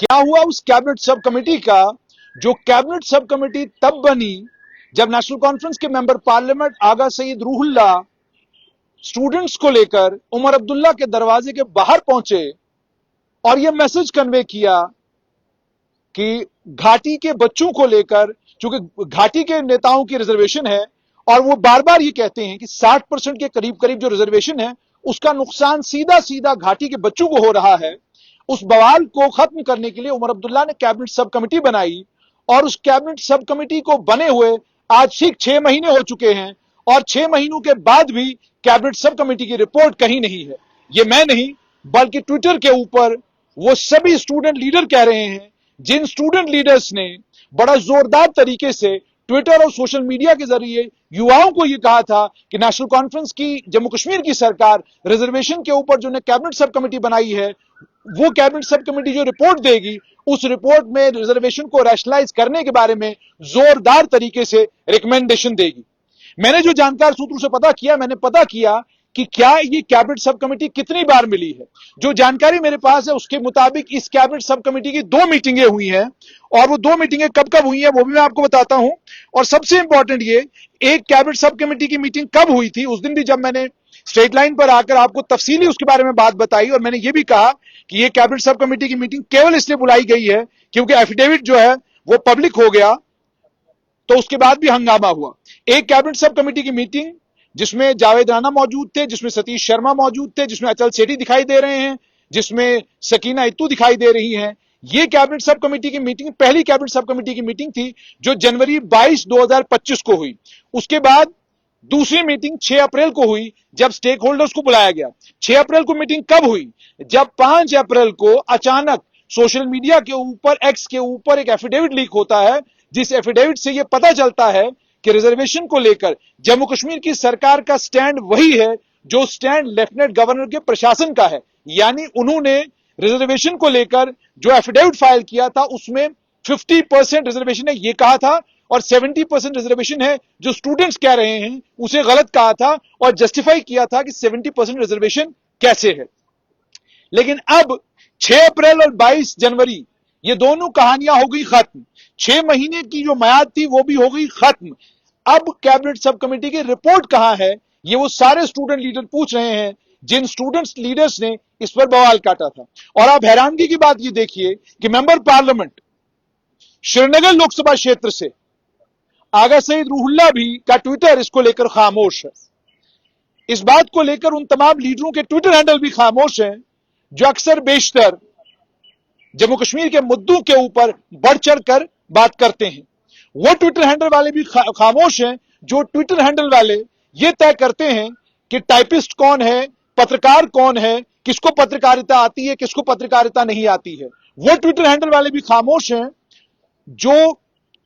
क्या हुआ उस कैबिनेट सब कमेटी का? जो कैबिनेट सब कमेटी तब बनी जब नेशनल कॉन्फ्रेंस के मेंबर पार्लियामेंट आगा सईद रूहुल्लाह स्टूडेंट्स को लेकर उमर अब्दुल्ला के दरवाजे के बाहर पहुंचे और यह मैसेज कन्वे किया कि घाटी के बच्चों को लेकर, चूंकि घाटी के नेताओं की रिजर्वेशन है और वो बार बार ये कहते हैं कि 60% के करीब करीब जो रिजर्वेशन है उसका नुकसान सीधा सीधा घाटी के बच्चों को हो रहा है। उस बवाल को खत्म करने के लिए उमर अब्दुल्ला ने कैबिनेट सब कमेटी बनाई और उस कैबिनेट सब कमेटी को बने हुए आज ठीक 6 महीने हो चुके हैं और 6 महीनों के बाद भी कैबिनेट सब कमेटी की रिपोर्ट कहीं नहीं है। ये मैं नहीं बल्कि ट्विटर के ऊपर वो सभी स्टूडेंट लीडर कह रहे हैं, जिन स्टूडेंट लीडर्स ने बड़ा जोरदार तरीके से ट्विटर और सोशल मीडिया के जरिए युवाओं को यह कहा था कि नेशनल कॉन्फ्रेंस की जम्मू कश्मीर की सरकार रिजर्वेशन के ऊपर जो ने कैबिनेट सब कमेटी बनाई है, वो कैबिनेट सब कमेटी जो रिपोर्ट देगी उस रिपोर्ट में रिजर्वेशन को रैशनलाइज करने के बारे में जोरदार तरीके से रिकमेंडेशन देगी। मैंने जो जानकार सूत्रों से पता किया, मैंने पता किया कि क्या ये कैबिनेट सब कमेटी कितनी बार मिली है। जो जानकारी मेरे पास है उसके मुताबिक इस कैबिनेट सब कमेटी की 2 मीटिंगें हुई हैं और वो 2 मीटिंगें कब कब हुई हैं वो भी मैं आपको बताता हूं। और सबसे इंपॉर्टेंट ये, एक कैबिनेट सब कमेटी की मीटिंग कब हुई थी, उस दिन भी जब मैंने स्ट्रेट लाइन पर आकर आपको तफसीली उसके बारे में बात बताई और मैंने ये भी कहा कि ये कैबिनेट सब कमेटी की मीटिंग केवल इसलिए बुलाई गई है क्योंकि एफिडेविट जो है वो पब्लिक हो गया, तो उसके बाद भी हंगामा हुआ। एक कैबिनेट सब कमेटी की मीटिंग जिसमें जावेद राणा मौजूद थे, जिसमें सतीश शर्मा मौजूद थे, जिसमें अचल सेठी दिखाई दे रहे हैं, जिसमें सकीना इत्तू दिखाई दे रही हैं। ये कैबिनेट सब कमेटी की मीटिंग पहली कैबिनेट सब कमेटी की मीटिंग थी जो जनवरी 22 2025 को हुई। उसके बाद दूसरी मीटिंग 6 अप्रैल को हुई जब स्टेक होल्डर्स को बुलाया गया। 6 अप्रैल को मीटिंग कब हुई? जब 5 अप्रैल को अचानक सोशल मीडिया के ऊपर, एक्स के ऊपर एक एफिडेविट लीक होता है, जिस एफिडेविट से यह पता चलता है कि रिजर्वेशन को लेकर जम्मू कश्मीर की सरकार का स्टैंड वही है जो स्टैंड लेफ्टिनेंट गवर्नर के प्रशासन का है। यानी उन्होंने रिजर्वेशन को लेकर जो एफिडेविट फाइल किया था उसमें 50% रिजर्वेशन है ये कहा था और 70% रिजर्वेशन है जो स्टूडेंट्स कह रहे हैं उसे गलत कहा था और जस्टिफाई किया था कि 70% रिजर्वेशन कैसे है। लेकिन अब 6 अप्रैल और 22 जनवरी ये दोनों कहानियां हो गई खत्म। 6 महीने की जो म्याद थी वो भी हो गई खत्म। अब कैबिनेट सब कमेटी की रिपोर्ट कहां है, ये वो सारे स्टूडेंट लीडर पूछ रहे हैं जिन स्टूडेंट्स लीडर्स ने इस पर बवाल काटा था। और आप हैरानगी की बात ये देखिए कि मेंबर पार्लियामेंट श्रीनगर लोकसभा क्षेत्र से आगा सईद रूहुल्लाह भी का ट्विटर इसको लेकर खामोश है। इस बात को लेकर उन तमाम लीडरों के ट्विटर हैंडल भी खामोश हैं जो अक्सर बेशतर जम्मू कश्मीर के मुद्दों के ऊपर बढ़ चढ़कर बात करते हैं। वो ट्विटर हैंडल वाले भी खामोश हैं जो ट्विटर हैंडल वाले ये तय करते हैं कि टाइपिस्ट कौन है, पत्रकार कौन है, किसको पत्रकारिता आती है, किसको पत्रकारिता नहीं आती है। वो ट्विटर हैंडल वाले भी खामोश हैं जो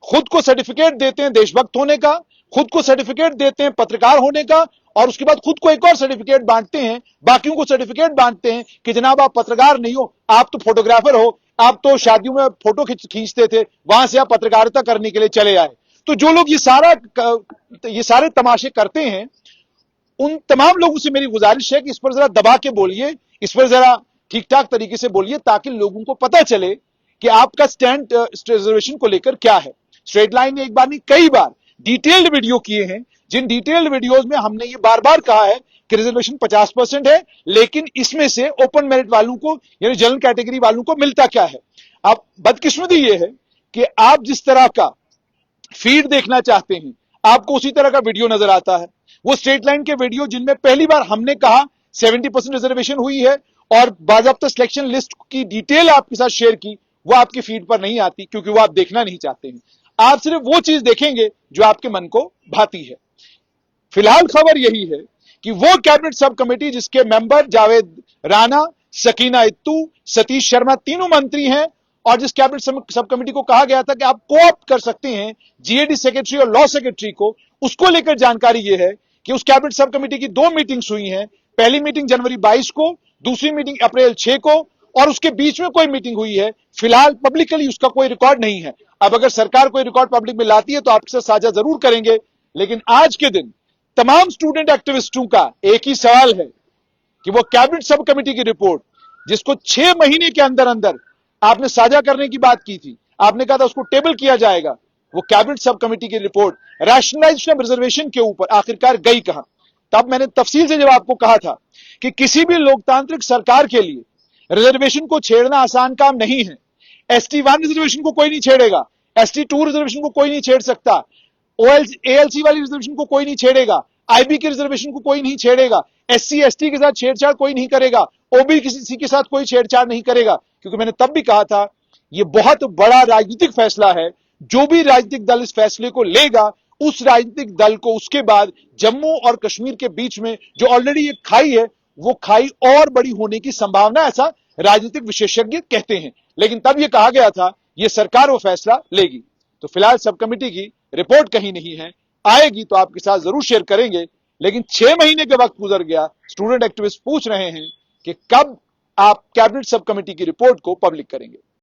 खुद को सर्टिफिकेट देते हैं देशभक्त होने का, खुद को सर्टिफिकेट देते हैं पत्रकार होने का और उसके बाद खुद को एक और सर्टिफिकेट बांटते हैं, बाकियों को सर्टिफिकेट बांटते हैं कि जनाब आप पत्रकार नहीं हो, आप तो फोटोग्राफर हो, आप तो शादियों में फोटो खींचते थे, वहां से आप पत्रकारिता करने के लिए चले आए। तो जो लोग ये सारे तमाशे करते हैं उन तमाम लोगों से मेरी गुजारिश है कि इस पर जरा दबा के बोलिए, इस पर जरा ठीक ठाक तरीके से बोलिए ताकि लोगों को पता चले कि आपका स्टैंड रिजर्वेशन को लेकर क्या है। स्ट्रेट लाइन ने एक बार नहीं कई बार डिटेल्ड वीडियो किए हैं, जिन डिटेल्ड वीडियोस में हमने ये बार बार कहा है कि रिजर्वेशन 50% है, लेकिन इसमें से ओपन मेरिट वालों को यानी जनरल कैटेगरी वालों को मिलता क्या है। अब बदकिस्मती ये है कि आप जिस तरह का फीड देखना चाहते हैं आपको उसी तरह का वीडियो नजर आता है। वो स्ट्रेट लाइन के वीडियो जिनमें पहली बार हमने कहा 70% रिजर्वेशन हुई है और बाकायदा सिलेक्शन लिस्ट की डिटेल आपके साथ शेयर की, वो आपकी फीड पर नहीं आती क्योंकि वो आप देखना नहीं चाहते हैं। आप सिर्फ वो चीज देखेंगे जो आपके मन को भाती है। फिलहाल खबर यही है कि वो कैबिनेट सब कमेटी जिसके मेंबर जावेद राणा, सकीना इत्तू, सतीश शर्मा तीनों मंत्री हैं और जिस कैबिनेट सब कमेटी को कहा गया था कि आप कोऑप्ट कर सकते हैं जीएडी सेक्रेटरी और लॉ सेक्रेटरी को, उसको लेकर जानकारी यह है कि उस कैबिनेट सब कमेटी की 2 मीटिंग्स हुई हैं। पहली मीटिंग जनवरी 22 को, दूसरी मीटिंग अप्रैल 6 को और उसके बीच में कोई मीटिंग हुई है। फिलहाल पब्लिकली उसका कोई रिकॉर्ड नहीं है। अब अगर सरकार कोई रिकॉर्ड पब्लिक में लाती है तो आपके साथ साझा जरूर करेंगे। लेकिन आज के दिन तमाम स्टूडेंट एक्टिविस्टों का एक ही सवाल है कि वो कैबिनेट सब कमेटी की रिपोर्ट जिसको 6 महीने के अंदर अंदर आपने साझा करने की बात की थी, आपने कहा था उसको टेबल किया जाएगा। वो कैबिनेट सब कमेटी की रिपोर्ट रैशनलाइजेशन ऑफ रिजर्वेशन के ऊपर आखिरकार गई कहां? तब मैंने तफसील से जब आपको कहा था कि किसी भी लोकतांत्रिक सरकार के लिए रिजर्वेशन को छेड़ना आसान काम नहीं है। ST1 रिजर्वेशन को कोई नहीं छेड़ेगा, ST2 रिजर्वेशन को कोई नहीं छेड़ सकता, ALC वाली रिजर्वेशन को कोई नहीं छेड़ेगा, IB की रिजर्वेशन को कोई नहीं छेड़ेगा, SC ST के साथ छेड़छाड़ कोई नहीं करेगा, OBC के साथ कोई छेड़छाड़ नहीं करेगा। क्योंकि मैंने तब भी कहा था यह बहुत बड़ा राजनीतिक फैसला है। जो भी राजनीतिक दल इस फैसले को लेगा, उस राजनीतिक दल को उसके बाद जम्मू और कश्मीर के बीच में जो ऑलरेडी एक खाई है, वो खाई और बड़ी होने की संभावना, ऐसा राजनीतिक विशेषज्ञ कहते हैं। लेकिन तब यह कहा गया था यह सरकार वो फैसला लेगी। तो फिलहाल सब कमेटी की रिपोर्ट कहीं नहीं है, आएगी तो आपके साथ जरूर शेयर करेंगे। लेकिन 6 महीने के वक्त गुजर गया, स्टूडेंट एक्टिविस्ट पूछ रहे हैं कि कब आप कैबिनेट सब कमेटी की रिपोर्ट को पब्लिक करेंगे।